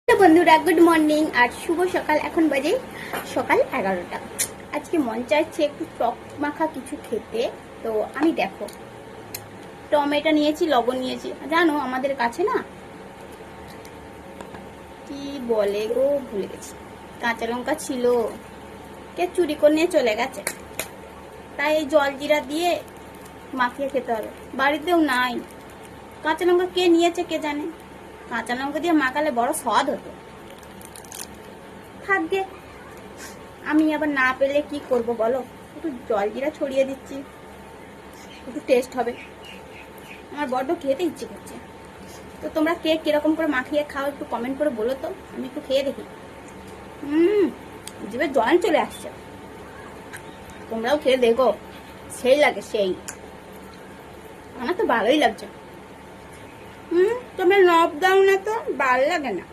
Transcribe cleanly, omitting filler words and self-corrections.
বন্ধুরা good morning আর শুভ সকাল। এখন বাজে সকাল 11টা। আজকে মন চাইছে একটু টক মাখা কিছু খেতে। তো আমি দেখো টমেটো নিয়েছি, লবণ নিয়েছি। জানো আমাদের কাছে না কি বলে গো, ভুলে গেছি, কাঁচা লঙ্কা ছিল, কে চুরি করে নিয়ে চলে গেছে। তাই এই জল জিরা দিয়ে মাখিয়ে খেতে হবে। বাড়িতেও নাই কাঁচা লঙ্কা, কে নিয়েছে কে জানে। কাঁচা লঙ্কা দিয়ে মাখালে বড় স্বাদ হতো। থাকবে, আমি আবার না পেলে কি করব বলো, একটু জল জিরা ছড়িয়ে দিচ্ছি, একটু টেস্ট হবে। আমার বড্ড খেতে ইচ্ছে করছে। তো তোমরা কে কিরকম করে মাখিয়ে খাও একটু কমেন্ট করে বলো তো, আমি একটু খেয়ে দেখি। জিভে জল চলে আসছে। তোমরাও খেয়ে দেখো, সেই লাগে সেই। আমার তো ভালোই লাগছে। তোমরা নব দাও না তো, ভালো লাগে না।